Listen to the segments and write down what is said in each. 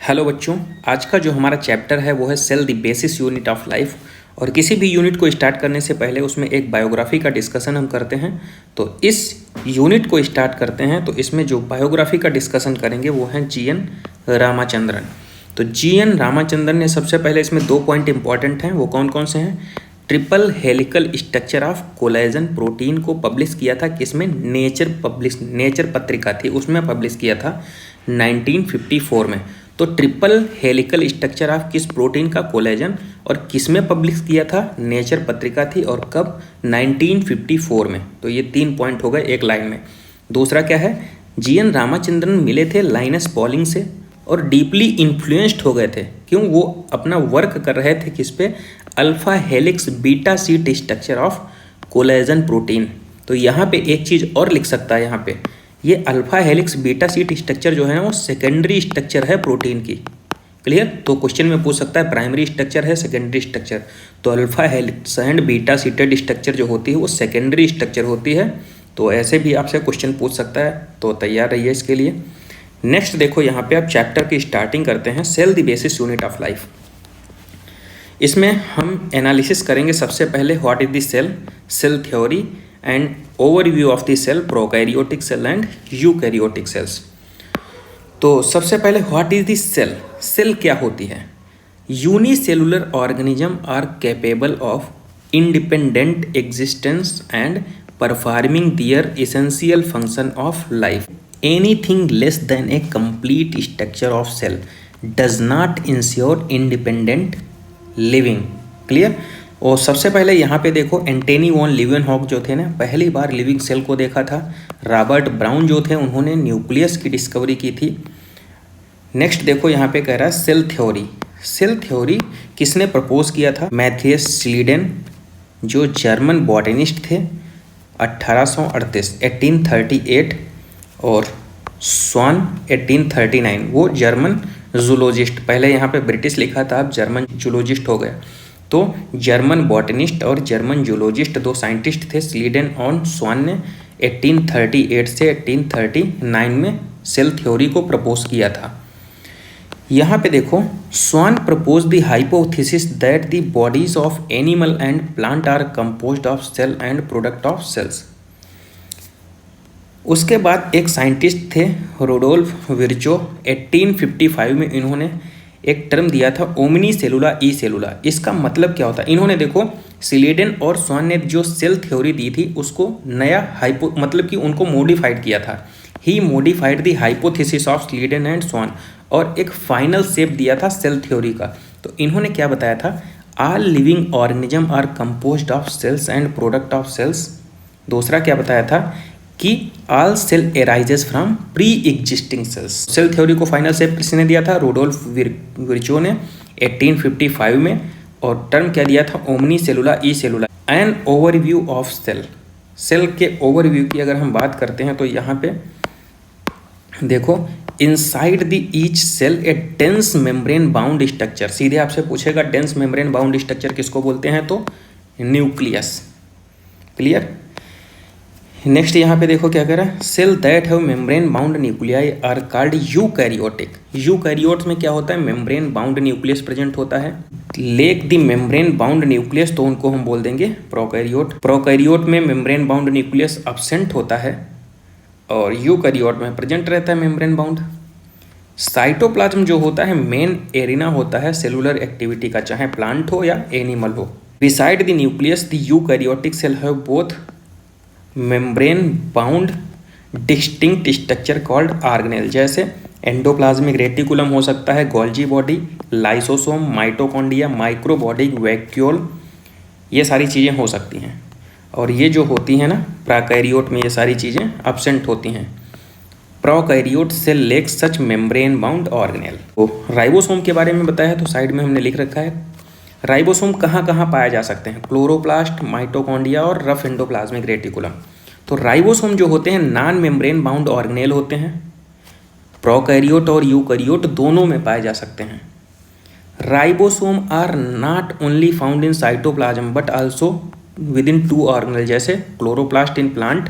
Hello बच्चों, आज का जो हमारा चैप्टर है वो है cell the basis unit of life. और किसी भी यूनिट को स्टार्ट करने से पहले उसमें एक बायोग्राफी का डिस्कशन हम करते हैं। तो इस यूनिट को स्टार्ट करते हैं तो इसमें जो बायोग्राफी का डिस्कशन करेंगे वो हैं जी.एन. रामाचंद्रन। तो जी.एन. रामाचंद्रन ने सबसे पहले इसमें 2 पॉइंट इंपॉर्टेंट हैं, वो कौन कौन से हैं। Triple helical structure of collagen protein को पब्लिश किया था किसमें, नेचर पत्रिका थी उसमें पब्लिश किया था 1954 में। तो ट्रिपल हेलिकल स्ट्रक्चर ऑफ किस प्रोटीन का, कोलेजन, और किस में पब्लिश किया था, नेचर पत्रिका थी, और कब, 1954 में। तो ये 3 पॉइंट हो गए एक लाइन में। दूसरा क्या है, जी.एन. रामाचंद्रन मिले थे लाइनस पॉलिंग से और डीपली इन्फ्लुएंस्ड हो गए थे। क्यों, वो अपना वर्क कर रहे थे किस पे, alpha helix beta sheet structure of collagen protein. तो यहाँ पे एक चीज़ और लिख सकता है, यहाँ पे ये alpha helix beta sheet structure जो है वो सेकेंडरी स्ट्रक्चर है प्रोटीन की। क्लियर। तो क्वेश्चन में पूछ सकता है प्राइमरी स्ट्रक्चर है सेकेंडरी स्ट्रक्चर, तो alpha helix and beta seated structure जो होती है वो सेकेंडरी स्ट्रक्चर होती है। तो ऐसे भी आपसे क्वेश्चन पूछ सकता है, तो तैयार रहिए इसके लिए। नेक्स्ट देखो, यहाँ पे आप चैप्टर की स्टार्टिंग करते हैं, cell the basis unit of life. इसमें हम एनालिसिस करेंगे सबसे पहले what is the cell, cell theory and overview of the cell, prokaryotic cell and eukaryotic cells. तो सबसे पहले what is the cell, cell क्या होती है। Unicellular organism are capable of independent existence and performing their essential function of life. Anything less than a complete structure of cell does not ensure independent living. Clear. और सबसे पहले यहाँ पे देखो, Antony von Leeuwenhoek जो थे ना, पहली बार लिविंग सेल को देखा था। रॉबर्ट ब्राउन जो थे उन्होंने न्यूक्लियस की डिस्कवरी की थी। नेक्स्ट देखो, यहाँ पे कह रहा है सेल थ्योरी। सेल थ्योरी किसने प्रपोज किया था, मैथियस स्लीडेन जो जर्मन बॉटनिस्ट थे 1838 और स्वान 1839 वो जर्मन जूलॉजिस्ट। पहले यहाँ पे ब्रिटिश लिखा था, अब जर्मन जूलॉजिस्ट हो गया। तो जर्मन बॉटनिस्ट और जर्मन जूलॉजिस्ट 2 साइंटिस्ट थे, स्लीडेन और स्वान ने 1838 से 1839 में सेल थ्योरी को प्रपोज किया था। यहाँ पे देखो, Schwann propose the hypothesis that the bodies of animal and plant are composed of cell and product of cells. उसके बाद एक साइंटिस्ट थे रोडोल्फ विर्चो, 1855 में इन्होंने एक टर्म दिया था ओमनी सेलुला ई सेलुला। इसका मतलब क्या होता है, इन्होंने देखो स्लीडेन और स्वान ने जो सेल थ्योरी दी थी उसको नया मतलब कि उनको मॉडिफाइड किया था। He modified the hypothesis of Schleiden and Schwann और एक फाइनल शेप दिया था सेल थ्योरी का। तो इन्होंने क्या बताया था, all living organism are composed of cells and product of cells. दूसरा क्या बताया था कि all cell arises from pre existing cells. Cell theory को फाइनल शेप किसने दिया था, रोडोल्फ विर्चो ने 1855 में। और टर्म क्या दिया था, ओमनी सेलुला ई सेलुला। An overview of cell, cell के ओवरव्यू की अगर हम बात करते हैं तो यहाँ पे देखो, inside the each cell a dense membrane bound structure. सीधे आपसे पूछेगा डेंस मेम्ब्रेन बाउंड स्ट्रक्चर किसको बोलते हैं, तो न्यूक्लियस। क्लियर। नेक्स्ट यहाँ पे देखो क्या कह रहा है, cell that have membrane bound nuclei are called eukaryotic. Eukaryotes में क्या होता है, मेम्ब्रेन बाउंड न्यूक्लियस प्रेजेंट होता है। Lake the membrane bound nucleus, तो उनको हम बोल देंगे प्रोकैरियोट। प्रोकैरियोट में मेम्ब्रेन बाउंड न्यूक्लियस अब्सेंट होता है और यूकैरियोट में प्रेजेंट रहता है मेम्ब्रेन बाउंड। साइटोप्लाज्म जो होता है मेन एरिना होता है सेलुलर एक्टिविटी का, चाहे प्लांट हो या एनिमल हो। Beside the nucleus the eukaryotic cell have both membrane bound distinct structure called organelle. जैसे एंडोप्लाज्मिक रेटिकुलम हो सकता है, Golgi body, lysosome, mitochondria, microbody, vacuole, ये सारी चीज़ें हो सकती हैं। और ये जो होती हैं ना प्रोकैरियोट में, ये सारी चीज़ें एब्सेंट होती हैं। प्रोकैरियोट सेल लेक सच मेम्ब्रेन बाउंड ऑर्गेनेल। तो राइबोसोम के बारे में बताया तो साइड में हमने लिख रखा है। राइबोसोम कहाँ कहाँ पाए जा सकते हैं, क्लोरोप्लास्ट, माइटोकॉन्ड्रिया और रफ एंडोप्लाज्मिक रेटिकुलम। तो राइबोसोम जो होते हैं नॉन मेम्ब्रेन बाउंड ऑर्गेनेल होते हैं, प्रोकैरियोट और यूकैरियोट दोनों में पाए जा सकते हैं। Ribosome are not only found in cytoplasm but also within 2 organelle, जैसे क्लोरोप्लास्ट इन प्लांट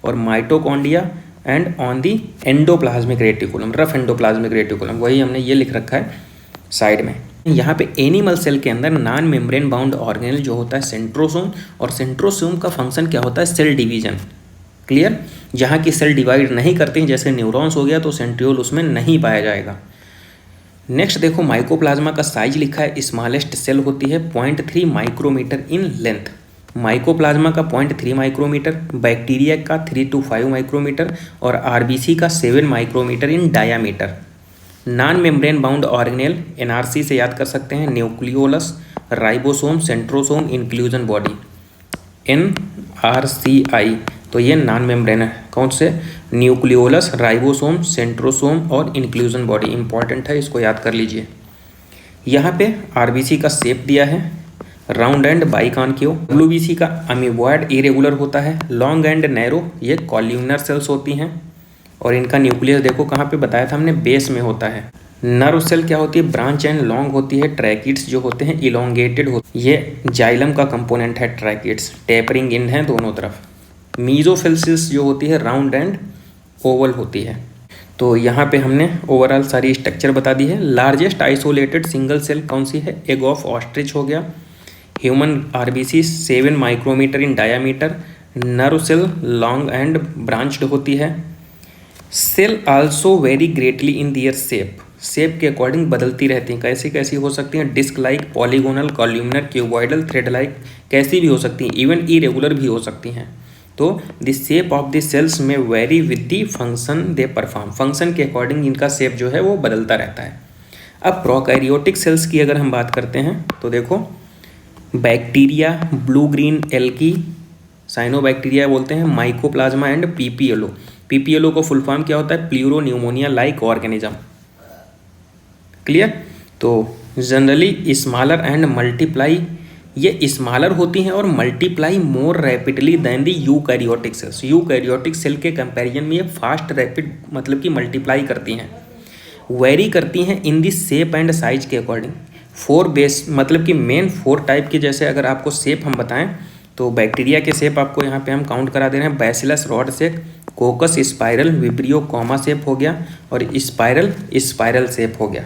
और mitochondria and on the endoplasmic reticulum, rough endoplasmic reticulum, वही हमने ये लिख रखा है साइड में। यहाँ पे एनिमल सेल के अंदर नॉन मेम्ब्रेन बाउंड ऑर्गेनेल जो होता है सेंट्रोसोम, और सेंट्रोसोम का फंक्शन क्या होता है, सेल डिवीजन। क्लियर, जहाँ की सेल डिवाइड नहीं करते हैं, जैसे न्यूरॉन्स हो गया, तो सेंट्रियोल उसमें नहीं पाया जाएगा। नेक्स्ट देखो माइकोप्लाज्मा का साइज लिखा है, स्मॉलेस्ट सेल होती है 0.3 माइक्रोमीटर इन लेंथ। माइकोप्लाज्मा का 0.3 माइक्रोमीटर, बैक्टीरिया का 3 to 5 माइक्रोमीटर और आरबीसी का 7 micrometer in diameter. Non membrane bound organelle NRC से याद कर सकते हैं, nucleolus, ribosome, centrosome, inclusion body, NRCI. तो ये नॉन मेम्ब्रेन है, कौन से, न्यूक्लियोलस, राइबोसोम, सेंट्रोसोम और इंक्लूजन बॉडी। इंपॉर्टेंट है, इसको याद कर लीजिए। यहाँ पे आरबीसी का शेप दिया है, राउंड एंड बाइकॉन्केव। डब्ल्यूबीसी का अमीबॉयड इरेगुलर होता है, लॉन्ग एंड नैरो, ये कॉल्यूमनर सेल्स होती हैं। और इनका न्यूक्लियस देखो कहाँ पे बताया था हमने, बेस में होता है। नर्व सेल क्या होती है, ब्रांच एंड लॉन्ग होती है। ट्रैकिड्स जो होते हैं इलोंगेटेड होते हैं, ये जाइलम का कंपोनेंट है ट्रैकिड्स, टेपरिंग इन है दोनों तरफ। मीजोफिल्सिस जो होती है राउंड एंड ओवल होती है। तो यहाँ पे हमने ओवरऑल सारी स्ट्रक्चर बता दी है। लार्जेस्ट आइसोलेटेड सिंगल सेल कौन सी है, एग ऑफ ऑस्ट्रिच हो गया। Human RBC 7 micrometer in diameter. Nerve cell long and branched होती है। Cell also vary greatly in their shape, shape के अकॉर्डिंग बदलती रहती हैं। कैसी कैसी हो सकती हैं, disc like, polygonal, columnar, cuboidal, thread like, कैसी भी हो सकती हैं, इवन इरेगुलर भी हो सकती हैं। तो the shape of the cells में vary with the function they perform, function के अकॉर्डिंग इनका शेप जो है वो बदलता रहता है। अब प्रोकैरियोटिक सेल्स की अगर हम बात करते हैं तो देखो, bacteria, blue green algae, cyanobacteria बोलते हैं, माइकोप्लाज्मा एंड पीपीएलओ। पीपीएलओ को फुल फॉर्म क्या होता है, pleuro pneumonia like organism. Clear, तो जनरली स्मॉलर एंड मल्टीप्लाई, ये स्मॉलर होती हैं और मल्टीप्लाई मोर रैपिडली देन दी यूकैरियोटिक सेल्स। यूकैरियोटिक सेल के कंपैरिजन में ये फास्ट रैपिड मतलब कि मल्टीप्लाई करती हैं। वेरी करती हैं इन दी शेप एंड साइज के अकॉर्डिंग। 4 बेस मतलब कि मेन 4 टाइप के, जैसे अगर आपको शेप हम बताएं तो बैक्टीरिया के शेप आपको यहाँ पे हम काउंट करा दे रहे हैं। Bacillus rod shape, कोकस spiral, vibrio comma shape हो गया और स्पाइरल शेप हो गया।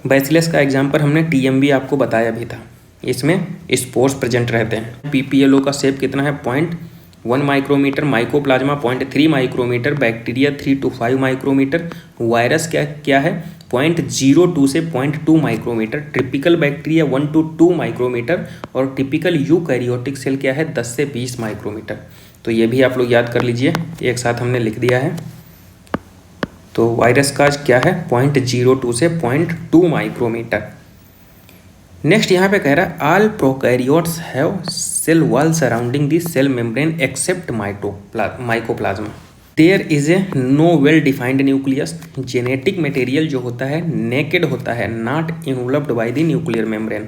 बैसिलस का एग्जाम्पल हमने टीएमबी आपको बताया भी था, इसमें स्पोर्स प्रेजेंट रहते हैं। पीपीएलओ का शेप कितना है, 0.1 micrometer, mycoplasma 0.3 micrometer, bacteria 3 to 5 micrometer, virus क्या है 0.02 से 0.2 micrometer, typical bacteria 1 to 2 micrometer और टिपिकल यूकैरियोटिक सेल क्या है 10 से 20 माइक्रोमीटर। तो ये भी आप लोग याद कर लीजिए, एक साथ हमने लिख दिया है। तो वायरस का क्या है 0.02 से 0.2 माइक्रोमीटर। नेक्स्ट यहाँ पे कह रहा है all prokaryotes have cell wall surrounding the cell membrane except mycoplasma. There is a no well defined nucleus. Genetic material जो होता है नेकेड होता है, not involved by the nuclear membrane.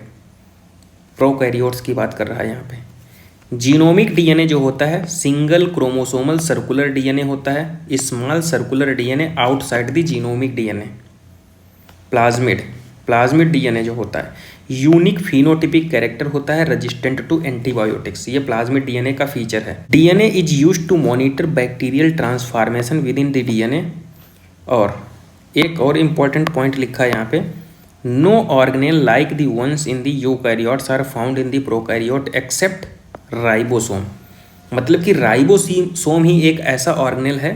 Prokaryotes की बात कर रहा है यहाँ पे। जीनोमिक डीएनए जो होता है सिंगल क्रोमोसोमल सर्कुलर डीएनए होता है, small circular DNA outside the genomic DNA. Plasmid DNA जो होता है यूनिक फिनोटिपिक कैरेक्टर होता है, रेजिस्टेंट टू एंटीबायोटिक्स। ये प्लाज्मिड डीएनए का फीचर है। DNA is used to monitor bacterial transformation within the DNA. और एक और इम्पॉर्टेंट पॉइंट लिखा है यहाँ पे, no organelle like the ones in the eukaryotes are found in the prokaryote except ribosome. मतलब कि राइबोसोम ही एक ऐसा ऑर्गेनेल है,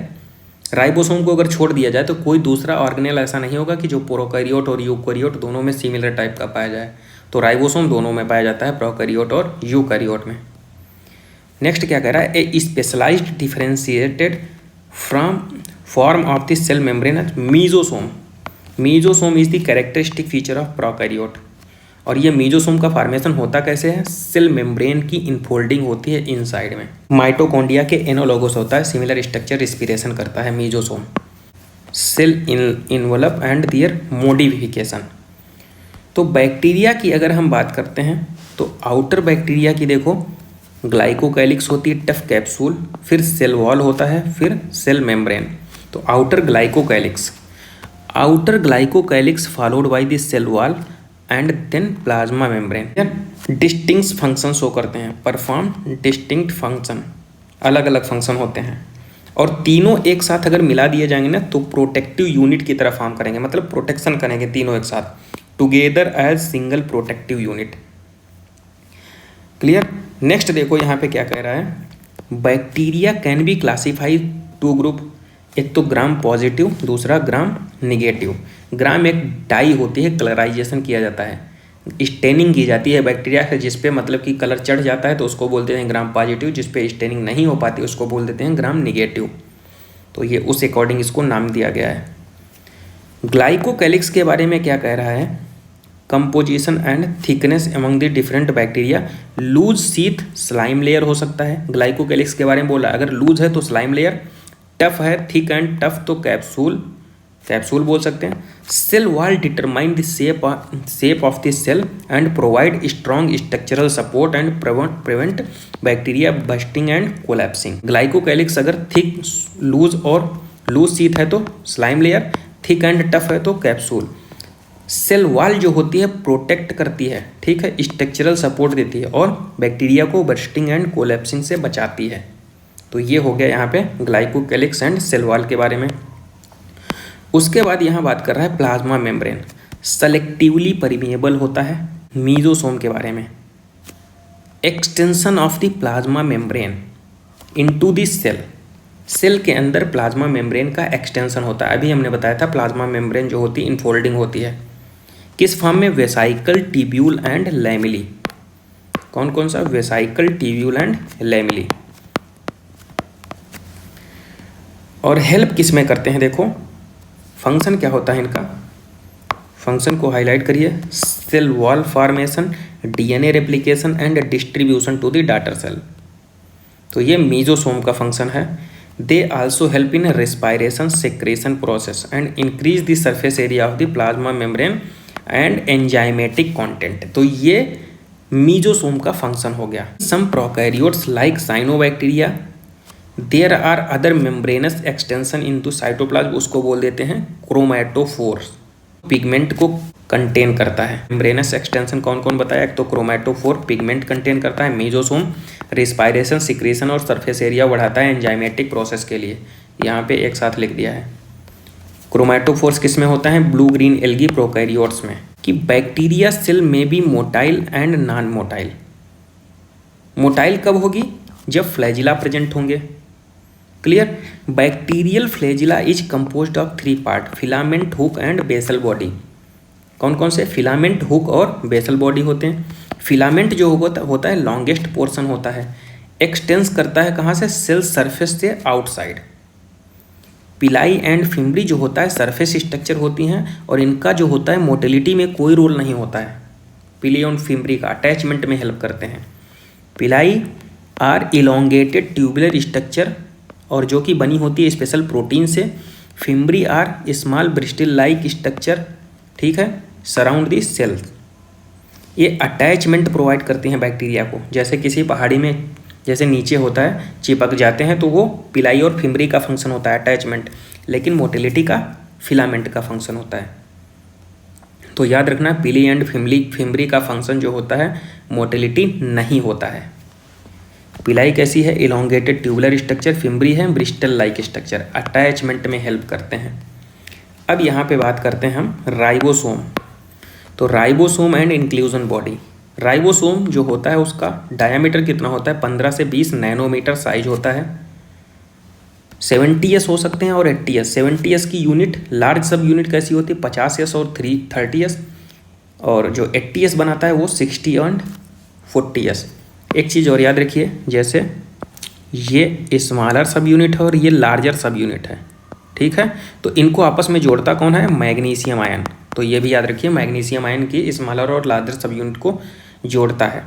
राइबोसोम को अगर छोड़ दिया जाए तो कोई दूसरा ऑर्गेनेल ऐसा नहीं होगा कि जो प्रोकैरियोट और यूकैरियोट दोनों में सिमिलर टाइप का पाया जाए। तो राइबोसोम दोनों में पाया जाता है, प्रोकैरियोट और यूकैरियोट में। नेक्स्ट क्या कह रहा है, a specialized differentiated from form of the cell membrane mesosome. Mesosome is the characteristic feature of prokaryote. और ये मीजोसोम का फॉर्मेशन होता कैसे है, सेल मेम्ब्रेन की इनफोल्डिंग होती है इनसाइड में। माइटोकॉन्ड्रिया के एनालोगस होता है, सिमिलर स्ट्रक्चर रिस्पिरेशन करता है mesosome. Cell envelope and their modification. तो बैक्टीरिया की अगर हम बात करते हैं तो आउटर बैक्टीरिया की देखो ग्लाइकोकैलिक्स होती है, टफ कैप्सूल, फिर सेल वॉल होता है, फिर सेल मेम्ब्रेन। तो outer glycocalyx followed by the cell wall and then plasma membrane. Distinct function show करते हैं, परफॉर्म डिस्टिंक्ट फंक्शन, अलग अलग फंक्शन होते हैं। और तीनों एक साथ अगर मिला दिए जाएंगे ना तो प्रोटेक्टिव यूनिट की तरह फॉर्म करेंगे, मतलब प्रोटेक्शन करेंगे तीनों एक साथ, together as single protective unit. Clear. Next देखो यहाँ पे क्या कह रहा है, bacteria can be classified two group, एक तो ग्राम पॉजिटिव, दूसरा ग्राम निगेटिव। ग्राम एक डाई होती है, कलराइजेशन किया जाता है, स्टेनिंग की जाती है बैक्टीरिया से, जिस पे मतलब कि कलर चढ़ जाता है तो उसको बोलते हैं ग्राम पॉजिटिव, जिस पे स्टेनिंग नहीं हो पाती उसको बोल देते हैं ग्राम निगेटिव। तो ये उस अकॉर्डिंग इसको नाम दिया गया है। ग्लाइकोकैलिक्स के बारे में क्या कह रहा है, composition and thickness among the different bacteria, loose sheath slime layer हो सकता है। ग्लाइकोकैलिक्स के बारे में बोला, अगर लूज है तो स्लाइम लेयर, टफ है थिक एंड टफ तो कैप्सूल बोल सकते हैं। Cell wall determine the shape of the cell and provide strong structural support and prevent bacteria bursting and collapsing. Glycocalyx अगर थिक लूज शीथ है तो slime layer, thick and tough है तो capsule. Cell wall जो होती है protect करती है, ठीक है, स्ट्रक्चरल सपोर्ट देती है और बैक्टीरिया को बस्टिंग एंड कोलैप्सिंग से बचाती है। तो ये हो गया यहाँ पे ग्लाइकोकैलिक्स एंड सेल वॉल के बारे में। उसके बाद यहाँ बात कर रहा है प्लाज्मा मेम्ब्रेन, सेलेक्टिवली परमिएबल होता है। मीजोसोम के बारे में, extension of the plasma membrane into the cell, cell के अंदर प्लाज्मा मेम्ब्रेन का एक्सटेंशन होता है। अभी हमने बताया था प्लाज्मा मेम्ब्रेन जो होती है इनफोल्डिंग होती है, किस फॉर्म में, वेसाइकल, ट्यूब्यूल एंड लैमेली। कौन कौन सा, वेसाइकल, ट्यूब्यूल एंड लैमेली। और हेल्प किस में करते हैं, देखो फंक्शन क्या होता है इनका, फंक्शन को हाईलाइट करिए, cell wall formation, DNA replication and distribution to the daughter cell. तो ये मीजोसोम का फंक्शन है। They also help in respiration secretion process and increase the surface area of the plasma membrane and enzymatic content. तो ये mesosome का function हो गया। Some prokaryotes like cyanobacteria, there are other membranous extension into cytoplasm, उसको बोल देते हैं chromatophores, pigment को कंटेन करता है। मेम्ब्रेनस एक्सटेंशन कौन कौन बताया, एक तो क्रोमैटोफोर पिगमेंट कंटेन करता है, मीजोसोम रेस्पायरेशन सिक्रेशन और सरफेस एरिया बढ़ाता है एंजाइमेटिक प्रोसेस के लिए, यहाँ पे एक साथ लिख दिया है। क्रोमैटोफोर्स किस में होता है, ब्लू ग्रीन एल्गी प्रोकैरियोट्स में। कि बैक्टीरिया सेल में be motile and non motile, motile कब होगी, जब फ्लैजिला प्रेजेंट होंगे। Clear. Bacterial flagella is composed of 3 part, filament, hook and basal body. कौन कौन से, फिलामेंट, हुक और बेसल बॉडी होते हैं। फिलामेंट जो होता है लॉन्गेस्ट पोर्शन होता है, एक्सटेंस करता है कहाँ से, सेल सरफेस से आउटसाइड। पिलाई एंड फिम्बरी जो होता है सरफेस स्ट्रक्चर होती हैं और इनका जो होता है मोटिलिटी में कोई रोल नहीं होता है। पिलाई और फिम्बरी का अटैचमेंट में हेल्प करते हैं। पिलाई आर इलोंगेटेड ट्यूबुलर स्ट्रक्चर और जो कि बनी होती है स्पेशल प्रोटीन से। Fimbriae are small bristle like structure, ठीक है, सराउंड दी सेल। ये अटैचमेंट प्रोवाइड करती हैं बैक्टीरिया को, जैसे किसी पहाड़ी में जैसे नीचे होता है चिपक जाते हैं तो वो पिलाई और फिम्बरी का फंक्शन होता है अटैचमेंट, लेकिन मोटिलिटी का फिलामेंट का फंक्शन होता है। तो याद रखना पिलाई एंड फिम्बरी का फंक्शन जो होता है मोटिलिटी नहीं होता है। पिलाई कैसी है, इलोंगेटेड ट्यूबुलर स्ट्रक्चर, फिम्बरी है ब्रिस्टल लाइक स्ट्रक्चर, अटैचमेंट में हेल्प करते हैं। अब यहाँ पे बात करते हैं हम राइबोसोम। तो ribosome and inclusion body. Ribosome जो होता है उसका डायामीटर कितना होता है, 15 से 20 नैनोमीटर साइज होता है। 70S हो सकते हैं और 80S। 70S की यूनिट लार्ज सब यूनिट कैसी होती है, 50S और 30S, और जो 80S बनाता है वो 60 एंड 40S। एक चीज़ और याद रखिए, जैसे ये स्मॉलर सब यूनिट है और ये लार्जर सब यूनिट है, ठीक है, तो इनको आपस में जोड़ता कौन है, मैग्नीशियम आयन। तो ये भी याद रखिए, मैग्नीशियम आयन की स्मॉलर और लार्जर सब यूनिट को जोड़ता है।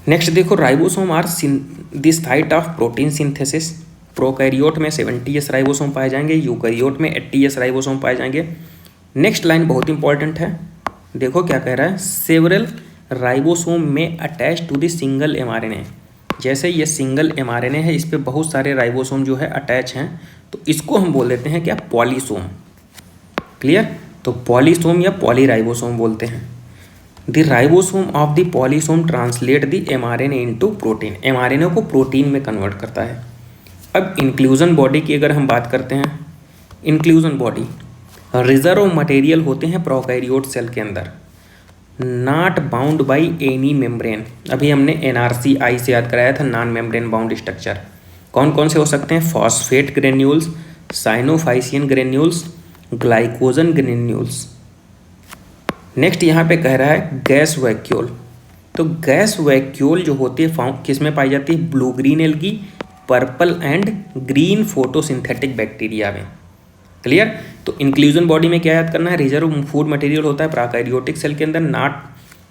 नेक्स्ट देखो, ribosome are the site of protein synthesis. Prokaryote में 70S राइबोसोम पाए जाएंगे, यूकैरियोट में 80S राइबोसोम पाए जाएंगे। नेक्स्ट लाइन बहुत इंपॉर्टेंट है, देखो क्या कह रहा है, सेवरल राइबोसोम में attach to the single mRNA। जैसे ये सिंगल mRNA है, इस पर बहुत सारे राइबोसोम जो है अटैच हैं, तो इसको हम बोल देते हैं क्या, पॉलीसोम। क्लियर। तो पॉलीसोम या पॉलीराइबोसोम बोलते हैं। The ribosome of the polysome translate the mRNA into protein. mRNA को प्रोटीन में कन्वर्ट करता है। अब इंक्लूजन बॉडी की अगर हम बात करते हैं, इंक्लूजन बॉडी रिजर्व मटेरियल होते हैं प्रोकैरियोट सेल के अंदर, not bound by any membrane. अभी हमने NRCI से याद कराया था, नॉन मेम्ब्रेन बाउंड स्ट्रक्चर। कौन कौन से हो सकते हैं? Phosphate granules, cyanophycean granules, glycogen granules. Next यहाँ पे कह रहा है गैस वैक्यूल। तो गैस वैक्यूल जो होती है किस में पाई जाती है? Blue green algae, purple and green photosynthetic bacteria में। क्लियर? तो इंक्लूजन बॉडी में क्या याद करना है? रिजर्व फूड मटेरियल होता है प्रोकैरियोटिक सेल के अंदर,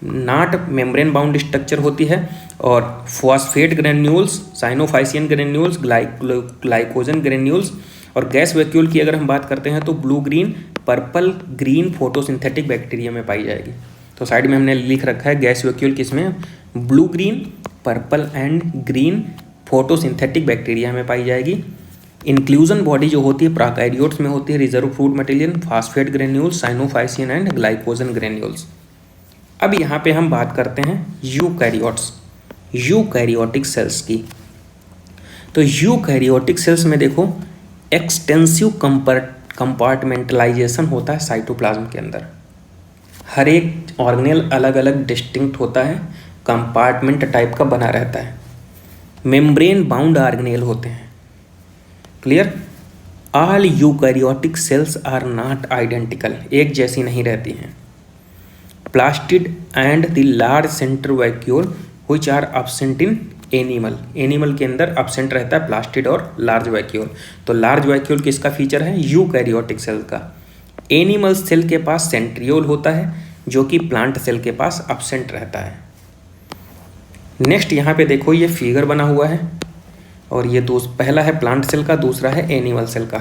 नॉट मेम्ब्रेन बाउंड स्ट्रक्चर होती है, और phosphate granules, cyanophycean granules, glycogen granules. और गैस वैक्यूल की अगर हम बात करते हैं तो blue green, purple green photosynthetic bacteria में पाई जाएगी। तो साइड में हमने लिख रखा है गैस वैक्यूल किसमें? Blue green, purple and green photosynthetic bacteria में पाई जाएगी। इंक्लूजन बॉडी जो होती है प्रोकैरियोट्स में होती है, reserve food material, phosphate granules, cyanophycean and glycogen granules. अब यहाँ पे हम बात करते हैं यूकैरियोट्स, यूकैरियोटिक सेल्स की। तो यूकैरियोटिक सेल्स में देखो एक्सटेंसिव कंपार्टमेंटलाइजेशन होता है साइटोप्लाज्म के अंदर। हर एक ऑर्गेनेल अलग अलग डिस्टिंक्ट होता है, कंपार्टमेंट टाइप का बना रहता है। मेम्ब्रेन बाउंड ऑर्गेनेल होते हैं। Clear? All eukaryotic cells are not identical, एक जैसी नहीं रहती हैं। Plastid and the large centre vacuole which are absent in animal, animal के अंदर एब्सेंट रहता है प्लास्टिड और लार्ज वैक्यूल। तो लार्ज वैक्यूल किसका फीचर है? यूकैरियोटिक सेल का। एनिमल सेल के पास सेंट्रियोल होता है जो कि प्लांट सेल के पास एब्सेंट रहता है। नेक्स्ट यहाँ पे देखो ये फिगर बना हुआ है, और ये पहला है प्लांट सेल का, दूसरा है एनिमल सेल का।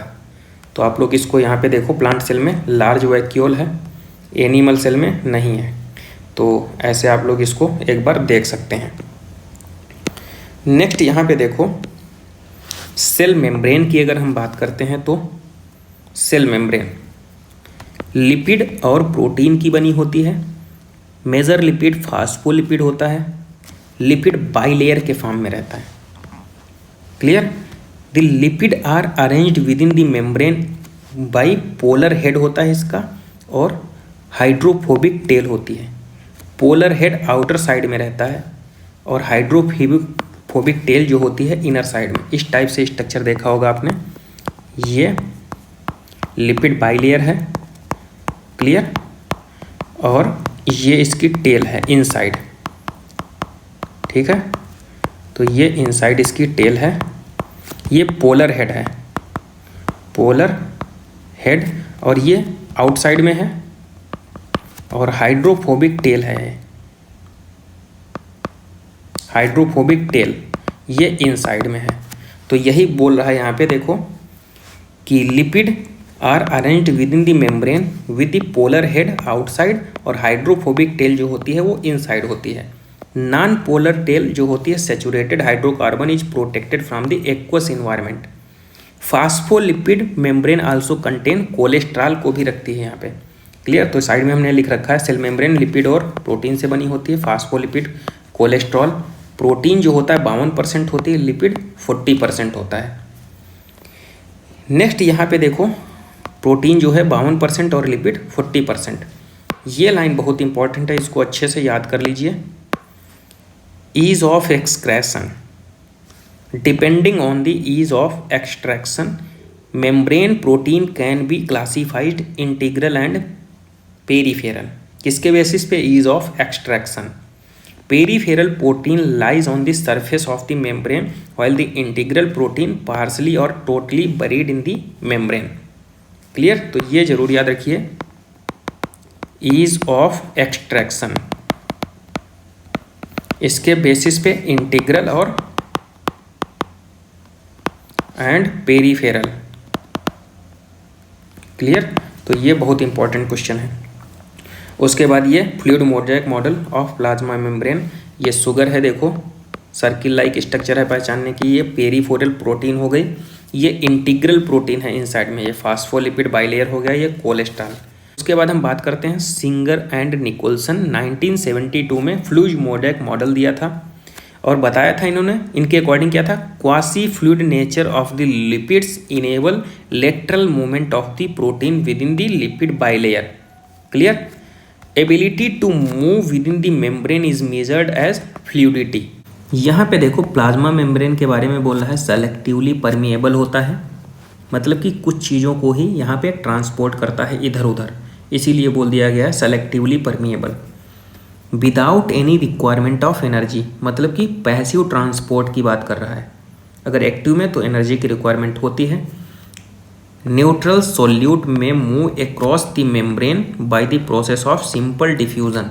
तो आप लोग इसको यहाँ पे देखो, प्लांट सेल में लार्ज वैक्यूल है, एनिमल सेल में नहीं है। तो ऐसे आप लोग इसको एक बार देख सकते हैं। नेक्स्ट यहाँ पे देखो सेल मेम्ब्रेन की अगर हम बात करते हैं तो सेल मेम्ब्रेन लिपिड और प्रोटीन की बनी होती है। मेजर लिपिड फास्फोलिपिड होता है। लिपिड बाइलेयर के फॉर्म में रहता है। Clear? The lipid are arranged within the membrane by polar head होता है इसका, और हाइड्रोफोबिक टेल होती है। पोलर हेड आउटर साइड में रहता है और हाइड्रोफोबिक टेल जो होती है इनर साइड में। इस टाइप से स्ट्रक्चर देखा होगा आपने। ये लिपिड बाइलेयर है। क्लियर? और ये इसकी टेल है इनसाइड। ठीक है? तो ये इनसाइड इसकी टेल है। ये पोलर हेड है, पोलर हेड, और ये आउटसाइड में है, और हाइड्रोफोबिक टेल है। हाइड्रोफोबिक टेल ये इनसाइड में है। तो यही बोल रहा है यहाँ पे देखो कि lipid are arranged within the membrane with the polar head outside, और हाइड्रोफोबिक टेल जो होती है वो इनसाइड होती है। नॉन पोलर टेल जो होती है saturated hydrocarbon is protected from the aqueous environment. Phospholipid membrane also contain cholesterol को भी रखती है यहाँ पे। क्लियर? तो साइड में हमने लिख रखा है सेल मेम्ब्रेन लिपिड और प्रोटीन से बनी होती है। फास्फोलिपिड, कोलेस्ट्रॉल, प्रोटीन जो होता है 52% होती है, लिपिड 40% होता है। नेक्स्ट यहाँ पे देखो प्रोटीन जो है 52% और लिपिड 40%। ये लाइन बहुत इंपॉर्टेंट है, इसको अच्छे से याद कर लीजिए। ease of excretion, depending on the ease of extraction, membrane protein can be classified integral and peripheral। किसके बेसिस पे? ease of extraction। peripheral protein lies on the surface of the membrane while the integral protein partially or totally buried in the membrane। Clear? तो ये जरूर याद रखिए, ease of extraction इसके basis पे integral और एंड पेरीफेरल। क्लियर? तो ये बहुत इंपॉर्टेंट क्वेश्चन है। उसके बाद ये fluid mosaic model of plasma membrane, ये शुगर है, देखो सर्किल लाइक स्ट्रक्चर है पहचानने की। ये पेरीफेरल प्रोटीन हो गई, ये इंटीग्रल प्रोटीन है इनसाइड में, ये फास्फोलिपिड बाइलेयर हो गया, ये कोलेस्ट्रॉल। उसके बाद हम बात करते हैं सिंगर एंड निकोलसन 1972 में फ्लूइड मोज़ेक मॉडल दिया था, और बताया था इन्होंने, इनके अकॉर्डिंग क्या था, quasi fluid nature of the lipids enable lateral movement of the protein within the lipid bilayer. Clear. Ability to move within the membrane is measured as fluidity. यहाँ पे देखो प्लाज्मा मेम्ब्रेन के बारे में बोल रहा है, selectively permeable होता है, मतलब कि कुछ चीज़ों को ही यहाँ पे ट्रांसपोर्ट करता है इधर उधर, इसीलिए बोल दिया गया है selectively permeable. Without any requirement of energy, मतलब कि पैसिव ट्रांसपोर्ट की बात कर रहा है। अगर एक्टिव में तो एनर्जी की रिक्वायरमेंट होती है। न्यूट्रल सोल्यूट में move across the membrane by the process of simple diffusion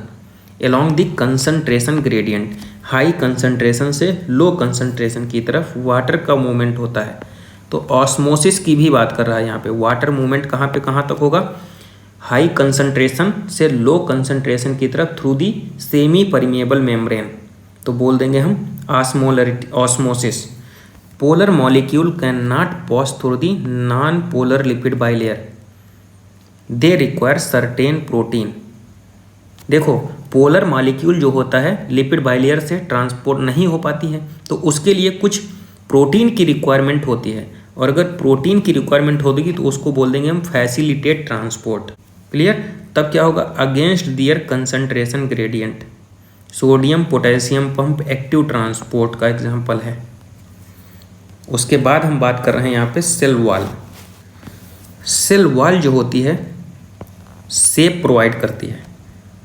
along the concentration gradient. High concentration से लो कंसंट्रेशन की तरफ वाटर का मूवमेंट होता है। तो ऑस्मोसिस की भी बात कर रहा है यहाँ पे। वाटर मूवमेंट कहाँ पे कहाँ तक होगा, हाई कंसंट्रेशन से लो कंसंट्रेशन की तरफ through the semi permeable membrane, तो बोल देंगे हम osmosis. Polar molecule can not pass through the non polar lipid bilayer, they require certain protein. देखो पोलर मॉलिक्यूल जो होता है लिपिड बाइलेयर से ट्रांसपोर्ट नहीं हो पाती है, तो उसके लिए कुछ प्रोटीन की रिक्वायरमेंट होती है, और अगर प्रोटीन की रिक्वायरमेंट होगी तो उसको बोल देंगे हम फैसिलिटेट ट्रांसपोर्ट। क्लियर। तब क्या होगा, against their concentration gradient. Sodium potassium pump active transport का एग्जाम्पल है। उसके बाद हम बात कर रहे हैं यहाँ पे सेल वॉल। सेल वॉल जो होती है शेप प्रोवाइड करती है,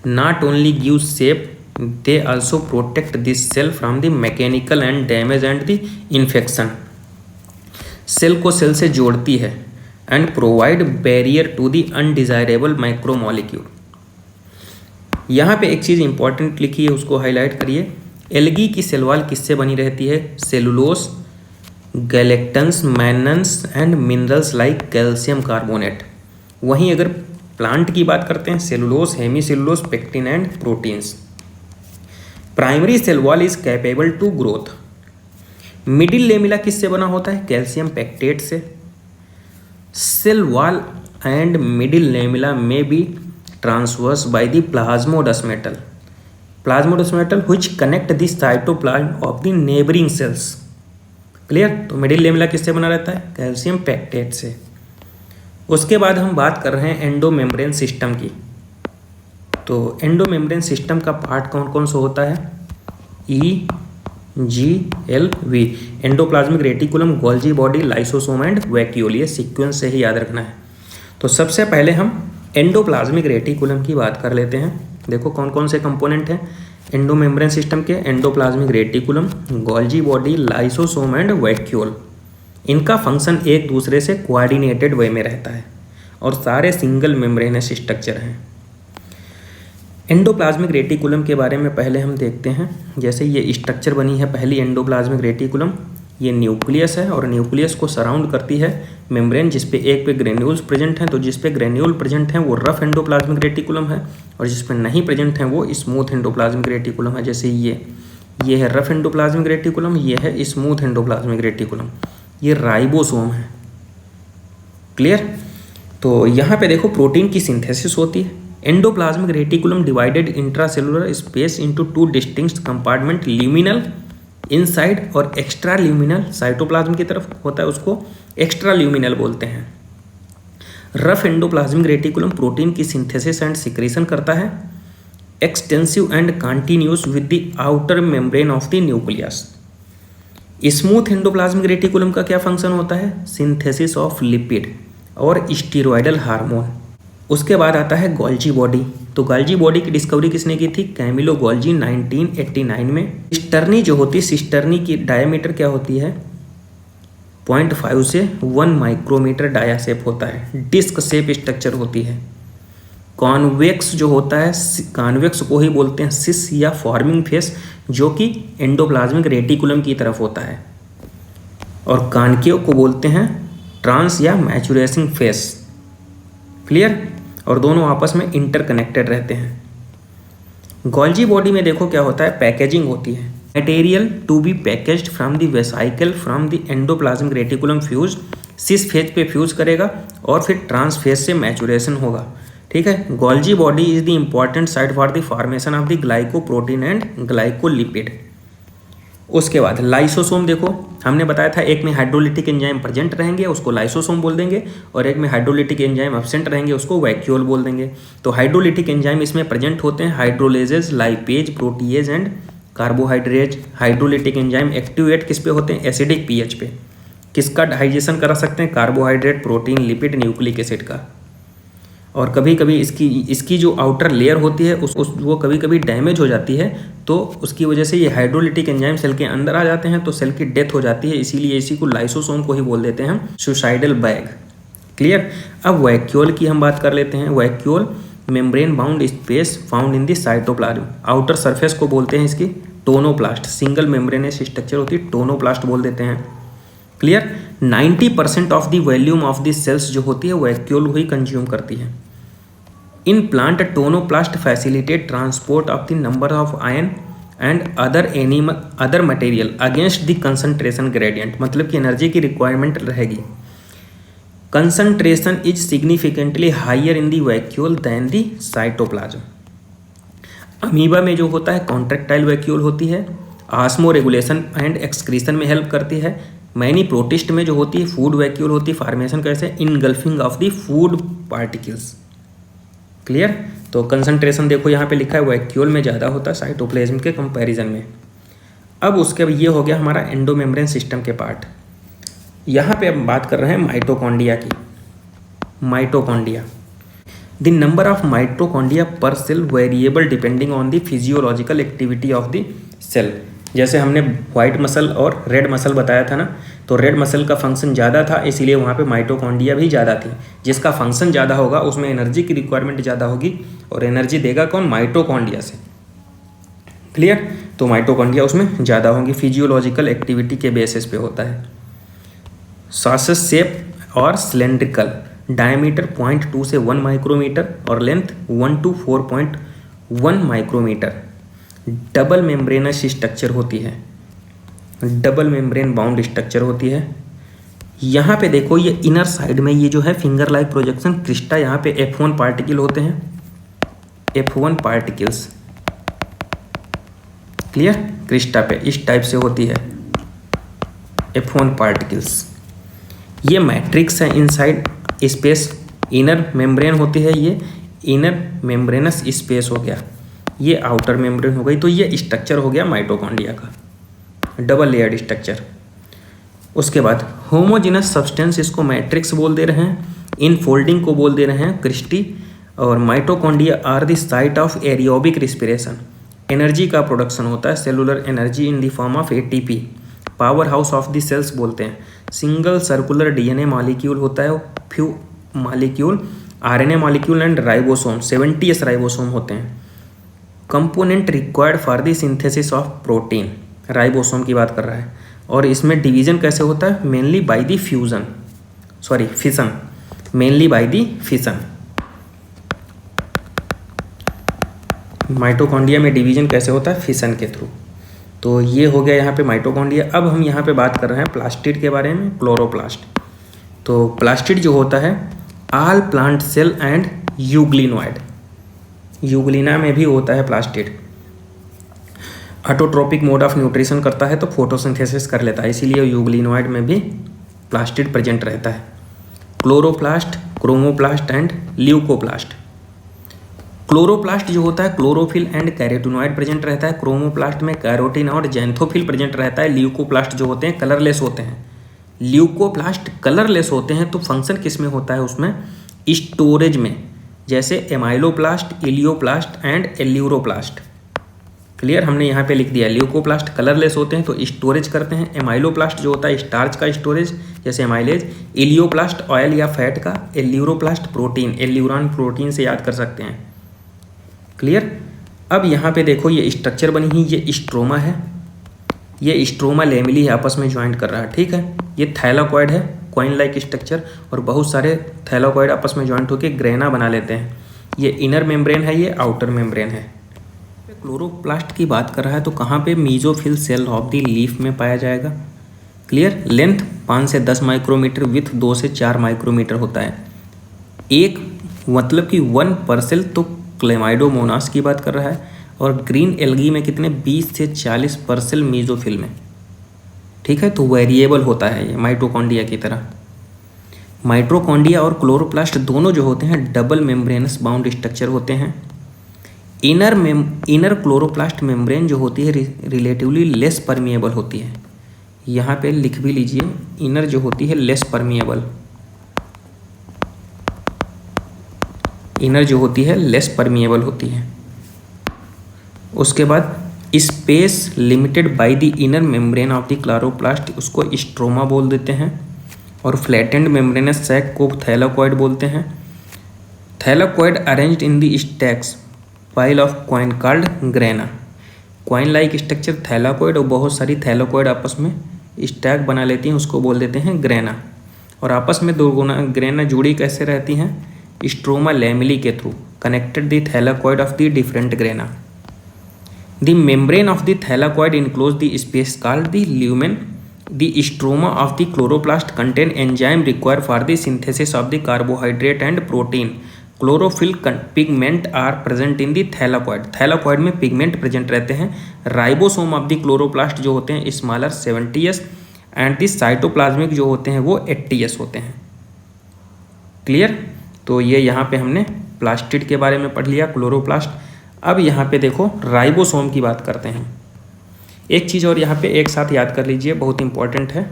not only give shape, they also protect this cell from the mechanical and damage and the infection. Cell को सेल से जोड़ती है and provide barrier to the undesirable micromolecule. यहाँ पे एक चीज़ इंपॉर्टेंट लिखी है, उसको हाईलाइट करिए। एल्गी की सेल वॉल किससे बनी रहती है, cellulose, galactans, mannans and minerals like calcium carbonate. वहीं अगर प्लांट की बात करते हैं, cellulose, hemicellulose, pectin and proteins. Primary cell wall is capable to growth. Middle lamella किससे बना होता है, कैल्शियम पेक्टेट से। Cell wall and middle lamella में be transverse by the plasmodesmata, plasmodesmata which connect the cytoplasm of the neighbouring cells. Clear. तो middle lamella किससे बना रहता है, कैल्शियम पेक्टेट से। उसके बाद हम बात कर रहे हैं एंडोमेम्ब्रेन सिस्टम की। तो एंडोमेम्ब्रेन सिस्टम का पार्ट कौन कौन सा होता है, EGLV, endoplasmic reticulum, Golgi body, lysosome and vacuole. ये सीक्वेंस से ही याद रखना है। तो सबसे पहले हम एंडोप्लाज्मिक रेटिकुलम की बात कर लेते हैं। देखो कौन कौन से कंपोनेंट हैं एंडोमेम्ब्रेन सिस्टम के, endoplasmic reticulum, Golgi body, lysosome and vacuole. इनका फंक्शन एक दूसरे से कोऑर्डिनेटेड वे में रहता है और सारे सिंगल मेम्ब्रेनस स्ट्रक्चर हैं। एंडोप्लाज्मिक रेटिकुलम के बारे में पहले हम देखते हैं। जैसे ये स्ट्रक्चर बनी है पहली एंडोप्लाज्मिक रेटिकुलम, ये न्यूक्लियस है और न्यूक्लियस को सराउंड करती है मेम्ब्रेन, जिस पे एक पे ग्रेन्यूल्स प्रेजेंट हैं। तो जिस पे ग्रेन्यूल प्रेजेंट हैं वो रफ एंडोप्लाज्मिक रेटिकुलम है, और जिस पे नहीं प्रेजेंट हैं वो स्मूथ एंडोप्लाज्मिक रेटिकुलम है। जैसे ये है रफ एंडोप्लाज्मिक रेटिकुलम, ये है स्मूथ एंडोप्लाज्मिक रेटिकुलम, ये राइबोसोम है। क्लियर। तो यहाँ पे देखो प्रोटीन की सिंथेसिस होती है। Endoplasmic reticulum divided intracellular space into two distinct compartment, luminal inside और एक्स्ट्रा ल्यूमिनल साइटोप्लाज्म की तरफ होता है, उसको एक्स्ट्रा ल्यूमिनल बोलते हैं। रफ एंडोप्लाज्मिक रेटिकुलम प्रोटीन की सिंथेसिस एंड सिक्रेशन करता है, extensive and continuous with the outer membrane of the nucleus. Smooth endoplasmic reticulum का क्या फंक्शन होता है, सिंथेसिस ऑफ लिपिड और स्टीरॉयडल हार्मोन। उसके बाद आता है गोल्जी बॉडी। तो गोल्जी बॉडी की डिस्कवरी किसने की थी, कैमिलो गोल्जी 1989 में। सिस्टर्नी जो होती है, सिस्टर्नी की डायमीटर क्या होती है 0.5 से 1 माइक्रोमीटर डाया शेप होता है, डिस्क शेप स्ट्रक्चर होती है। कॉन्वेक्स जो होता है, कॉन्वेक्स को ही बोलते हैं सिस या फॉर्मिंग फेस, जो कि एंडोप्लाज्मिक रेटिकुलम की तरफ होता है, और कॉन्केव को बोलते हैं ट्रांस या मैचुरेशन फेस। क्लियर। और दोनों आपस में इंटरकनेक्टेड रहते हैं। गोल्जी बॉडी में देखो क्या होता है, पैकेजिंग होती है। Material to be packaged from the vesicle from the endoplasmic reticulum fuse, cis face पे फ्यूज करेगा और फिर ट्रांस फेज से मैचुरेशन होगा। ठीक है। Golgi body is the important site for the formation of the glycoprotein and glycolipid. उसके बाद लाइसोसोम देखो, हमने बताया था एक में हाइड्रोलिटिक एंजाइम प्रेजेंट रहेंगे उसको लाइसोसोम बोल देंगे, और एक में हाइड्रोलिटिक एंजाइम एब्सेंट रहेंगे उसको वैक्यूल बोल देंगे। तो हाइड्रोलिटिक एंजाइम इसमें प्रेजेंट होते हैं hydrolases, lipase, protease and carbohydrase. Hydrolytic enzyme activate किस पे होते हैं? एसिडिक पीएच पे। किसका डाइजेशन करा सकते हैं? Carbohydrate, protein, lipid, nucleic acid का। और कभी कभी इसकी जो आउटर लेयर होती है वो कभी कभी डैमेज हो जाती है, तो उसकी वजह से ये हाइड्रोलिटिक एंजाइम सेल के अंदर आ जाते हैं तो सेल की डेथ हो जाती है, इसीलिए इसी को लाइसोसोम को ही बोल देते हैं हम सुसाइडल बैग। क्लियर। अब वैक्यूल की हम बात कर लेते हैं। Vacuole membrane bound space found in the cytoplasm. Outer surface को बोलते हैं इसकी टोनोप्लास्ट। सिंगल मेम्ब्रेनस स्ट्रक्चर होती है, टोनोप्लास्ट बोल देते हैं। Clear. 90% of the volume of the cells जो होती है वैक्यूल ही कंज्यूम करती है। In plant tonoplast facilitate transport of the number of ion and other material against the concentration gradient. मतलब कि एनर्जी की रिक्वायरमेंट रहेगी। Concentration is significantly higher in the vacuole than the cytoplasm. Amoeba में जो होता है कॉन्ट्रैक्टाइल वैक्यूल होती है, ऑस्मो रेगुलेशन एंड एक्सक्रीशन में हेल्प करती है। मैनी प्रोटिस्ट में जो होती है फूड वैक्यूल होती है, फार्मेशन कैसे? Engulfing of the food particles. Clear. तो कंसंट्रेशन देखो यहाँ पे लिखा है वैक्यूल में ज़्यादा होता है साइटोप्लाज्म के कंपैरिजन में। अब उसके ये हो गया हमारा एंडोमेम्ब्रेन सिस्टम के पार्ट। यहाँ पे अब बात कर रहे हैं माइटोकॉन्ड्रिया की। Mitochondria, the number of mitochondria per cell variable depending on the physiological activity of the cell. जैसे हमने वाइट मसल और रेड मसल बताया था ना, तो रेड मसल का फंक्शन ज़्यादा था इसीलिए वहाँ पे माइटोकॉन्ड्रिया भी ज़्यादा थी। जिसका फंक्शन ज़्यादा होगा उसमें एनर्जी की रिक्वायरमेंट ज़्यादा होगी, और एनर्जी देगा कौन? माइटोकॉन्ड्रिया से। क्लियर। तो माइटोकॉन्ड्रिया उसमें ज़्यादा होंगी, फिजियोलॉजिकल एक्टिविटी के बेसिस पे होता है। सॉसेज शेप और सिलेंड्रिकल, डायमीटर 0.2 से 1 माइक्रोमीटर और length 1 to 4.1 micrometre. Double membranous structure होती है, डबल मेम्ब्रेन बाउंड स्ट्रक्चर होती है। यहाँ पे देखो ये इनर साइड में ये जो है फिंगर लाइक प्रोजेक्शन क्रिस्टा, यहाँ पे F1 पार्टिकल होते हैं, F1 पार्टिकल्स। क्लियर। क्रिस्टा पे इस टाइप से होती है F1 पार्टिकल्स। ये मैट्रिक्स है इनसाइड स्पेस, इनर मेम्ब्रेन होती है, ये इनर मेम्ब्रेनस स्पेस हो गया, ये आउटर मेम्ब्रेन हो गई। तो ये स्ट्रक्चर हो गया माइटोकॉन्ड्रिया का, डबल लेयर्ड स्ट्रक्चर। उसके बाद होमोजिनस सब्सटेंस, इसको मैट्रिक्स बोल दे रहे हैं, इन फोल्डिंग को बोल दे रहे हैं क्रिस्टी। और mitochondria are the site of aerobic respiration. Energy का प्रोडक्शन होता है, cellular energy in the form of ATP। Power house of the cells बोलते हैं। सिंगल सर्कुलर DNA मॉलिक्यूल होता है, few molecule RNA molecule and ribosome, 70s ribosome होते हैं। Component required for the synthesis of protein, ribosome की बात कर रहा है। और इसमें डिवीजन कैसे होता है? Mainly by the fission, mainly by the fission. Mitochondria में डिवीजन कैसे होता है? फिशन के थ्रू। तो ये हो गया यहाँ पे माइटोकॉन्ड्रिया। अब हम यहाँ पे बात कर रहे हैं प्लास्टिड के बारे में, क्लोरोप्लास्ट। तो प्लास्टिड जो होता है all plant cell and euglenoid, euglena में भी होता है plastid. Autotrophic mode of nutrition करता है तो फोटोसिंथेसिस कर लेता है, इसीलिए यूग्लिनॉइड में भी प्लास्टिड प्रेजेंट रहता है। Chloroplast, chromoplast and leucoplast. Chloroplast जो होता है क्लोरोफिल एंड कैरोटिनॉइड प्रेजेंट रहता है, क्रोमोप्लास्ट में कैरोटीन और जेंथोफिल प्रेजेंट रहता है। ल्यूकोप्लास्ट जो होते हैं कलरलेस होते हैं। ल्यूकोप्लास्ट कलरलेस होते हैं तो फंक्शन किस में होता है? उसमें स्टोरेज में, जैसे amyloplast, elaioplast and aleuroplast. Clear. हमने यहाँ पे लिख दिया ल्यूकोप्लास्ट कलरलेस होते हैं तो स्टोरेज करते हैं। एमाइलोप्लास्ट जो होता है स्टार्च का स्टोरेज, जैसे एमाइलेज। इलियोप्लास्ट ऑयल या फैट का। एल्यूरोप्लास्ट प्रोटीन, एल्यूरान प्रोटीन से याद कर सकते हैं। क्लियर। अब यहाँ पे देखो ये स्ट्रक्चर बनी हुई, ये स्ट्रोमा है, ये स्ट्रोमा लेमिली आपस में ज्वाइंट कर रहा है। ठीक है। ये थैलाकॉइड है, कॉइन लाइक स्ट्रक्चर, और बहुत सारे थैलाकॉइड आपस में ज्वाइंट होकर ग्रेना बना लेते हैं। ये इनर मेम्ब्रेन है, ये आउटर मेम्ब्रेन है। क्लोरोप्लास्ट की बात कर रहा है तो कहाँ पे? Mesophyll cell of the leaf में पाया जाएगा। क्लियर। लेंथ 5 से 10 माइक्रोमीटर, विथ 2 से 4 माइक्रोमीटर होता है। एक मतलब कि 1 पर सेल, तो क्लेमाइडोमोनास की बात कर रहा है। और ग्रीन एल्गी में कितने 20 से 40% मीजोफिल्म है। ठीक है, तो वेरिएबल होता है ये माइटोकॉन्ड्रिया की तरह। माइटोकॉन्ड्रिया और क्लोरोप्लास्ट दोनों जो होते हैं डबल मेम्ब्रेनस बाउंड स्ट्रक्चर होते हैं। इनर क्लोरोप्लास्ट मेम्ब्रेन जो होती है रिलेटिवली लेस परमिएबल होती है। यहाँ पे लिख भी लीजिए, इनर जो होती है लेस परमिएबल, इनर जो होती है लेस परमिएबल होती है। उसके बाद space limited by the inner membrane of the chloroplast, उसको स्ट्रोमा बोल देते हैं। और फ्लैटेंड मेम्ब्रेनस सैक को थैलाकॉइड बोलते हैं। Thylakoid arranged in the stacks pile of coin called grana. Coin like structure thylakoid, और बहुत सारी थैलाकॉइड आपस में स्टैक बना लेती हैं, उसको बोल देते हैं ग्रेना। और आपस में दो ग्रेना जुड़ी कैसे रहती हैं? स्ट्रोमा लैमेली के through connected the thylakoid of the different grana. The membrane of the thylakoid enclose the space called the lumen. The stroma of the chloroplast contain enzyme required for the synthesis of the carbohydrate and protein. Chlorophyll pigment are present in the thylakoid. Thylakoid में pigment present रहते हैं। Ribosome of the chloroplast जो होते हैं smaller 70s and the cytoplasmic जो होते हैं वो 80s होते हैं। क्लियर? तो ये यहाँ पे हमने प्लास्टिड के बारे में पढ़ लिया, क्लोरोप्लास्ट। अब यहाँ पे देखो राइबोसोम की बात करते हैं। एक चीज़ और यहाँ पे एक साथ याद कर लीजिए, बहुत इंपॉर्टेंट है।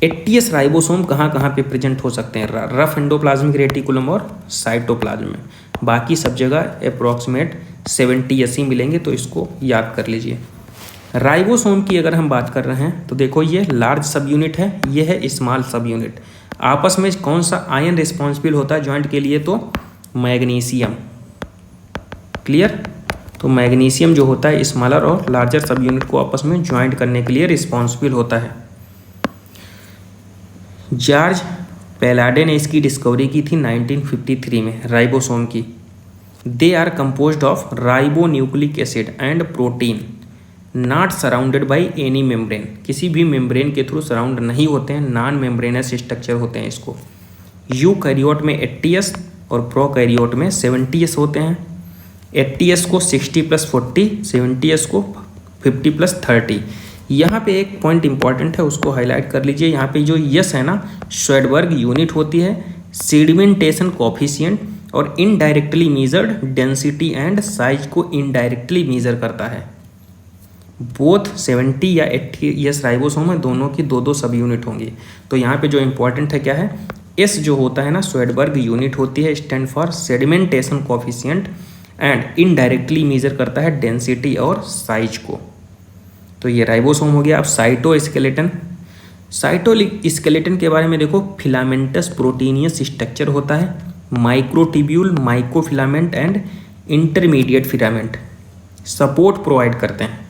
80s राइबोसोम कहाँ कहाँ पे प्रेजेंट हो सकते हैं? रफ एंडोप्लाज्मिक रेटिकुलम और साइटोप्लाज्म में। बाकी सब जगह अप्रॉक्सीमेट 70-80 मिलेंगे, तो इसको याद कर लीजिए। राइबोसोम की अगर हम बात कर रहे हैं तो देखो ये लार्ज सब यूनिट है, ये है स्मॉल सब यूनिट। आपस में कौन सा आयन रिस्पॉन्सिबल होता है ज्वाइंट के लिए? तो मैग्नीशियम। क्लियर? तो मैग्नीशियम जो होता है स्मॉलर और लार्जर सब यूनिट को आपस में ज्वाइंट करने के लिए रिस्पॉन्सिबल होता है। जॉर्ज पैलाडे ने इसकी डिस्कवरी की थी 1953 में, राइबोसोम की। They are composed of ribonucleic acid and protein not surrounded by any membrane. किसी भी मेम्ब्रेन के थ्रू सराउंड नहीं होते हैं, नॉन मेम्ब्रेनस स्ट्रक्चर होते हैं इसको। यूकैरियोट में 80s और प्रोकैरियोट में 70s होते हैं। 80s को 60+40, 70s को 50+30। यहाँ पे एक पॉइंट इंपॉर्टेंट है, उसको हाईलाइट कर लीजिए। यहाँ पे जो यस है ना, श्वेडबर्ग यूनिट होती है सेडिमेंटेशन कोफिशिएंट, और indirectly measured density and size को इनडायरेक्टली मेजर करता है। बोथ 70 या 80s राइबोसोम है, दोनों की दो दो सब यूनिट होंगी। तो यहाँ पे जो इंपॉर्टेंट है क्या है, एस जो होता है ना, श्वेडबर्ग यूनिट होती है, stand for sedimentation coefficient and indirectly measure करता है डेंसिटी और साइज को। तो ये राइबोसोम हो गया। अब साइटोस्केलेटन। साइटोस्केलेटन के बारे में देखो, फिलामेंटस प्रोटीनियस स्ट्रक्चर होता है, microtubule, microfilament and intermediate filament support provide करते हैं।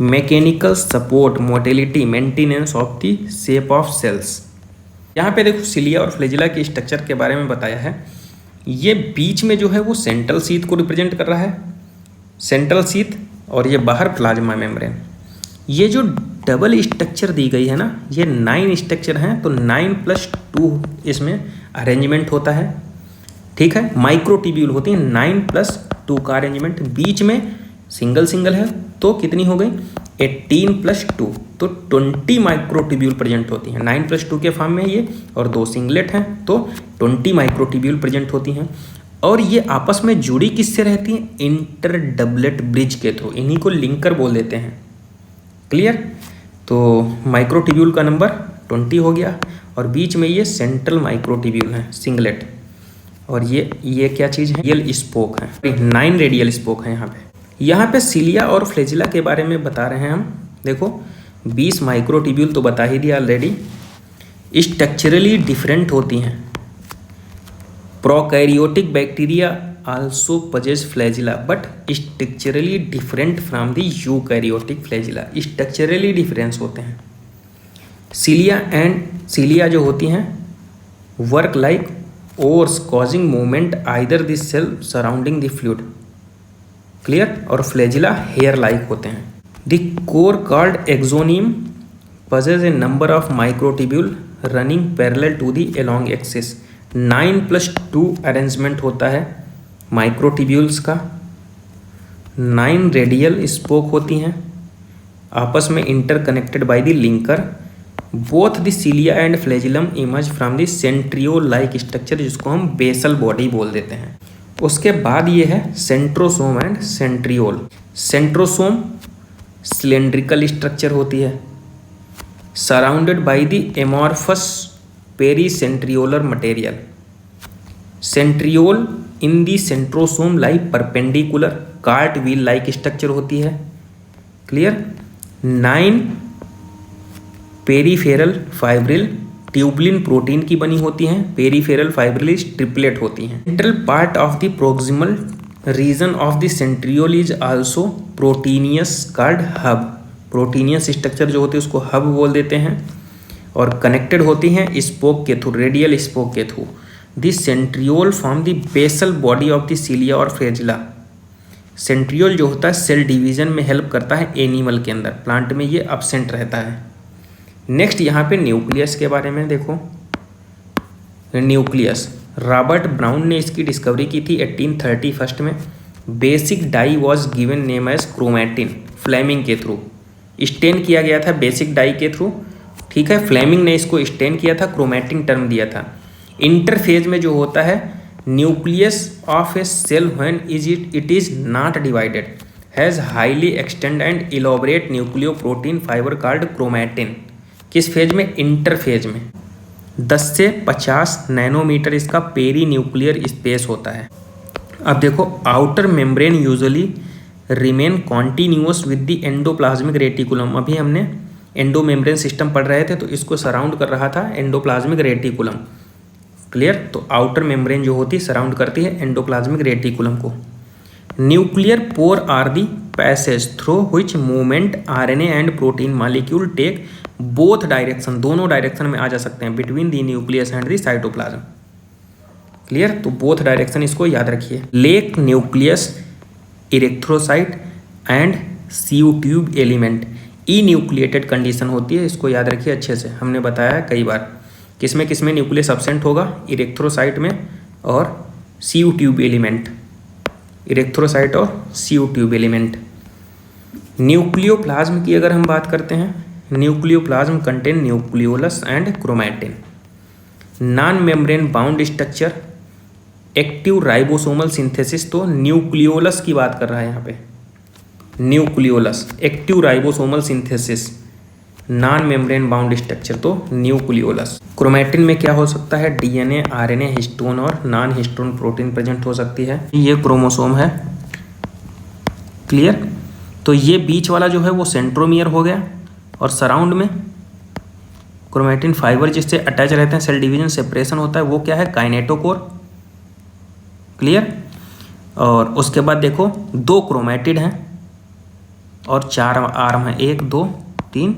Mechanical support, motility, maintenance of the shape of cells. यहाँ पे देखो सिलिया और फ्लैजिला के स्ट्रक्चर के बारे में बताया है। ये बीच में जो है वो सेंट्रल शीथ को रिप्रेजेंट कर रहा है, सेंट्रल शीथ, और ये बाहर प्लाज्मा मेम्ब्रेन। ये जो डबल स्ट्रक्चर दी गई है ना, ये 9 स्ट्रक्चर हैं, तो 9+2 इसमें अरेंजमेंट होता है। ठीक है, माइक्रोट्यूब्यूल होती है, 9+2 का अरेंजमेंट। बीच में सिंगल सिंगल है, तो कितनी हो गई 18+2, तो 20 माइक्रोट्यूब्यूल प्रेजेंट होती हैं। 9+2 के फॉर्म में ये, और 2 सिंगलेट हैं, तो 20 माइक्रोट्यूब्यूल प्रेजेंट होती हैं। और ये आपस में जुड़ी किससे रहती हैं? इंटर डबलेट ब्रिज के थ्रू, इन्हीं को लिंकर बोल देते हैं। क्लियर? तो माइक्रोट्यूब्यूल का नंबर 20 हो गया, और बीच में ये सेंट्रल माइक्रोट्यूब्यूल है, सिंगलेट। और ये क्या चीज़ है? रेडियल स्पोक है, 9 रेडियल स्पोक है यहाँ पे सिलिया और फ्लैजिला के बारे में बता रहे हैं हम। देखो 20 माइक्रोट्यूब्यूल तो बता ही दिया ऑलरेडी। स्ट्रक्चरली डिफरेंट होती हैं। Prokaryotic bacteria also possess flagella but structurally different from the eukaryotic flagella. Structurally difference होते हैं। सिलिया जो होती हैं work like oars causing movement either the cell surrounding the fluid. Clear? और फ्लैजिला हेयर लाइक होते हैं। The core called axoneme possess a number of microtubule running parallel to the along axis। 9+2 arrangement होता है microtubules का। 9 radial spoke होती हैं, आपस में interconnected by the linker. Both the cilia and flagellum emerge from the centriole like structure, जिसको हम basal body बोल देते हैं। उसके बाद ये है centrosome and centriole. Centrosome cylindrical structure होती है, surrounded by the amorphous pericentriolar material. Centriole in the centrosome like perpendicular cart wheel like structure होती है। Clear. 9 peripheral fibril tubulin protein की बनी होती हैं। पेरीफेरल फाइब्रिल ट्रिपलेट होती हैं। Central part of the proximal region of the centriole is also proteinaceous called hub. Proteinaceous structure जो होती है उसको हब बोल देते हैं, और कनेक्टेड होती हैं स्पोक के थ्रू, रेडियल स्पोक के थ्रू। This centriole form the basal body of the cilia और फ्लैजिला। सेंट्रियोल जो होता है सेल डिवीजन में हेल्प करता है एनिमल के अंदर, प्लांट में ये अब्सेंट रहता है। नेक्स्ट यहाँ पे न्यूक्लियस के बारे में देखो। न्यूक्लियस रॉबर्ट ब्राउन ने इसकी डिस्कवरी की थी 1831 में। Basic dye was given name as chromatin, Flemming के थ्रू स्टेन किया गया था, बेसिक डाई के थ्रू। ठीक है, फ्लेमिंग ने इसको स्टेन किया था, क्रोमैटिन टर्म दिया था। इंटरफेज में जो होता है nucleus of a cell when it is not divided has highly extend and elaborate nucleoprotein fibre called chromatin. किस फेज में? इंटरफेज में। 10 से 50 नैनोमीटर इसका पेरी न्यूक्लियर स्पेस होता है। अब देखो, outer membrane usually remain continuous with the endoplasmic reticulum. अभी हमने एंडो मेम्ब्रेन सिस्टम पढ़ रहे थे, तो इसको सराउंड कर रहा था एंडोप्लाज्मिक रेटिकुलम। क्लियर। तो आउटर मेम्ब्रेन जो होती है सराउंड करती है एंडोप्लाज्मिक रेटिकुलम को। Nuclear pore are the passage through which movement RNA and protein molecule take both direction, दोनों डायरेक्शन में आ जा सकते हैं, between the nucleus and the cytoplasm. Clear. तो बोथ डायरेक्शन इसको याद रखिए। Lack nucleus erythrocyte and sieve tube element enucleated condition होती है, इसको याद रखिए अच्छे से, हमने बताया कई बार। किसमें किसमें न्यूक्लियस अब्सेंट होगा? इरेक्थ्रोसाइट में और सीयू ट्यूब एलिमेंट। इरेक्थ्रोसाइट और सीयू ट्यूब एलिमेंट। न्यूक्लियोप्लाज्म की अगर हम बात करते हैं, nucleoplasm contain nucleolus and chromatin. Non membrane bound structure, active ribosomal synthesis, तो न्यूक्लियोलस की बात कर रहा है यहाँ पे। Nucleolus, active ribosomal synthesis, non membrane bound structure तो न्यूक्लियोलस। क्रोमैटिन में क्या हो सकता है? डीएनए, आरएनए, हिस्टोन और नॉन हिस्टोन प्रोटीन प्रेजेंट हो सकती है। ये क्रोमोसोम है। क्लियर। तो ये बीच वाला जो है वो सेंट्रोमियर हो गया, और सराउंड में क्रोमैटिन फाइबर जिससे अटैच रहते हैं, सेल डिवीजन सेपरेशन होता है, वो क्या है? काइनेटोकोर। क्लियर। और उसके बाद देखो 2 क्रोमैटिड हैं और 4 आर्म हैं, 1 2 3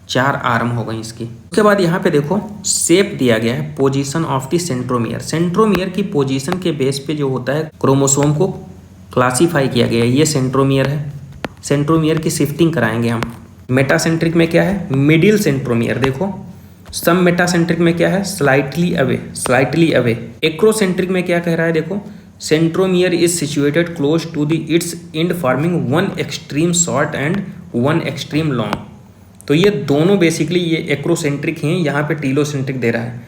4 आर्म हो गई इसकी। उसके बाद यहाँ पे देखो शेप दिया गया है, position of the centromere. Centromere की पोजीशन के बेस पे जो होता है क्रोमोसोम को क्लासीफाई किया गया है। ये सेंट्रोमियर है, सेंट्रोमियर की शिफ्टिंग कराएंगे हम। मेटासेंट्रिक में क्या है? Middle centromere. देखो सब मेटासेंट्रिक में क्या है? Slightly away, slightly away. Acrocentric में क्या कह रहा है? देखो centromere is situated close to the its end forming one extreme short end one extreme long. तो ये दोनों बेसिकली ये एक्रोसेंट्रिक हैं, यहाँ पे टीलोसेंट्रिक दे रहा है।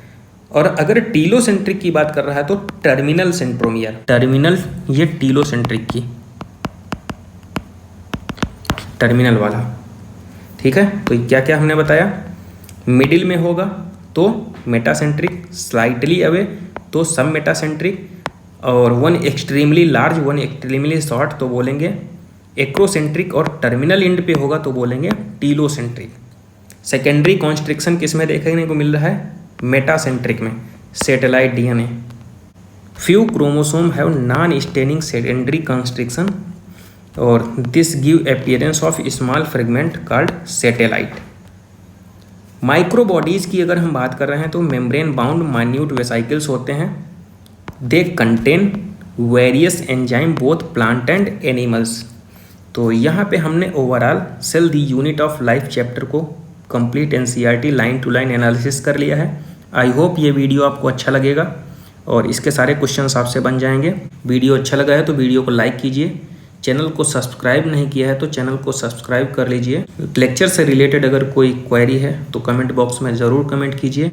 और अगर टीलोसेंट्रिक की बात कर रहा है तो टर्मिनल सेंट्रोमियर, टर्मिनल, ये टीलोसेंट्रिक की टर्मिनल वाला। ठीक है। तो क्या क्या हमने बताया? मिडिल में होगा तो मेटासेंट्रिक, स्लाइटली अवे तो सब मेटासेंट्रिक, और one extremely large, one extremely short तो बोलेंगे एक्रोसेंट्रिक, और टर्मिनल एंड पे होगा तो बोलेंगे टीलोसेंट्रिक। सेकेंडरी कॉन्स्ट्रिक्शन किस में देखने को मिल रहा है? मेटासेंट्रिक में, satellite DNA. Few chromosome have non staining secondary constriction और this give appearance of small fragment called satellite. Microbodies की अगर हम बात कर रहे हैं तो मेम्ब्रेन बाउंड माइन्यूट वेसाइकल्स होते हैं। They contain various enzyme both plant and animals. तो यहाँ पे हमने overall cell the unit of life chapter को complete NCERT line to line analysis कर लिया है। आई होप ये वीडियो आपको अच्छा लगेगा और इसके सारे क्वेश्चंस आपसे बन जाएंगे। वीडियो अच्छा लगा है तो वीडियो को लाइक कीजिए, चैनल को सब्सक्राइब नहीं किया है तो चैनल को सब्सक्राइब कर लीजिए। लेक्चर से रिलेटेड अगर कोई क्वेरी है तो कमेंट बॉक्स में ज़रूर कमेंट कीजिए।